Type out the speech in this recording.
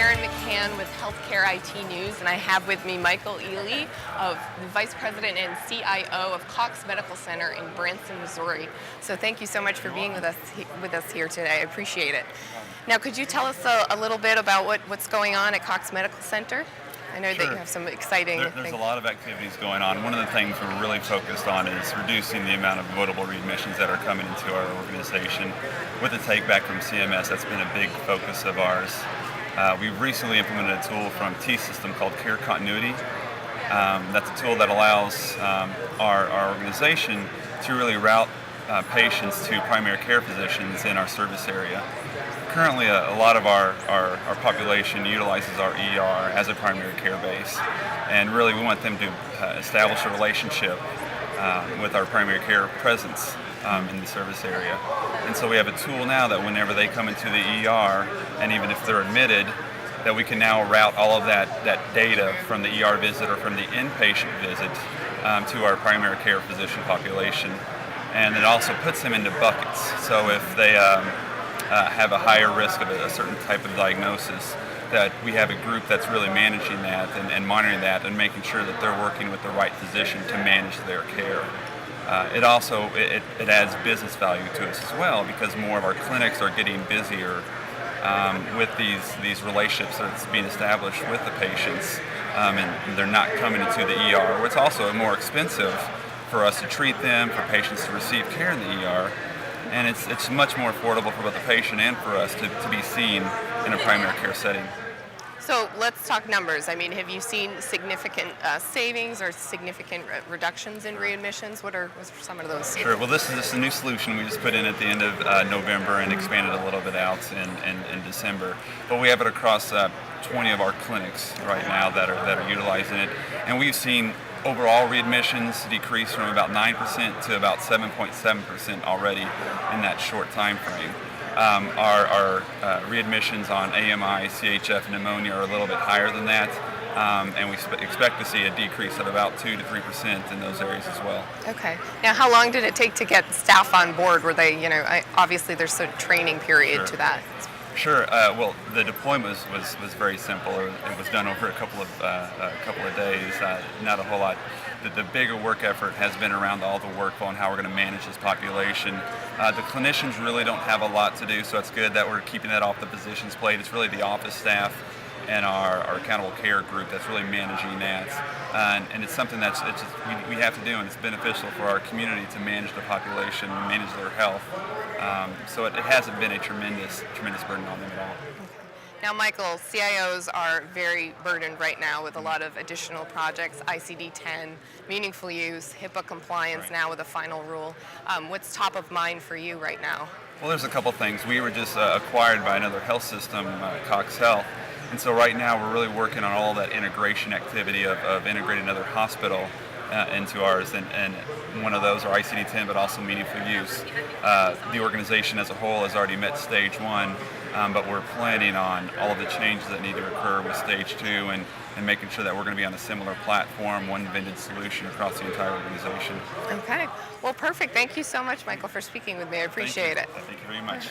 Erin McCann with Healthcare IT News, and I have with me Michael Elley, of the Vice President and CIO of Cox Medical Center in Branson, Missouri. So thank you so much for being with us here today. I appreciate it. Now, could you tell us a little bit about what's going on at Cox Medical Center? I know that you have some exciting There's things. a lot of activities going on. One of the things we're really focused on is reducing the amount of avoidable readmissions that are coming into our organization. With the take back from CMS, that's been a big focus of ours. We've recently implemented a tool from T-System called Care Continuity. That's a tool that allows our organization to really route patients to primary care physicians in our service area. Currently, a lot of our population utilizes our ER as a primary care base, and really we want them to establish a relationship with our primary care presence in the service area. And so we have a tool now that whenever they come into the ER, and even if they're admitted, that we can now route all of that data from the ER visit or from the inpatient visit to our primary care physician population. And it also puts them into buckets. So if they have a higher risk of a certain type of diagnosis, that we have a group that's really managing that and monitoring that and making sure that they're working with the right physician to manage their care. It also adds business value to us as well, because more of our clinics are getting busier with these relationships that's being established with the patients, and they're not coming into the ER, where it's also more expensive for us to treat them, for patients to receive care in the ER. And it's much more affordable for both the patient and for us to be seen in a primary care setting. So let's talk numbers. I mean, have you seen significant savings or significant reductions in readmissions? What are some of those? Sure. Well, this is a new solution we just put in at the end of November and expanded a little bit out in December. But we have it across 20 of our clinics right now that are utilizing it, and we've seen overall readmissions decrease from about 9% to about 7.7% already in that short time frame. Our readmissions on AMI, CHF, pneumonia are a little bit higher than that, and we expect to see a decrease of about 2 to 3% in those areas as well. Okay. Now, how long did it take to get staff on board? Were they, obviously there's a training period to that. Sure. Well, the deployment was very simple. It was done over a couple of days. Not a whole lot. The bigger work effort has been around all the workflow and how we're going to manage this population. The clinicians really don't have a lot to do, so it's good that we're keeping that off the physician's plate. It's really the office staff and our accountable care group that's really managing that. And it's something that we have to do, and it's beneficial for our community to manage the population and manage their health. So it hasn't been a tremendous burden on them at all. Now, Michael, CIOs are very burdened right now with a lot of additional projects, ICD-10, meaningful use, HIPAA compliance now with a final rule. What's top of mind for you right now? Well, there's a couple things. We were just acquired by another health system, Cox Health, and so right now we're really working on all that integration activity of integrating another hospital into ours, and one of those are ICD-10, but also meaningful use. The organization as a whole has already met stage 1, but we're planning on all of the changes that need to occur with stage 2 and making sure that we're going to be on a similar platform, one vended solution across the entire organization. Okay. Well, perfect. Thank you so much, Michael, for speaking with me. I appreciate it. Thank you very much.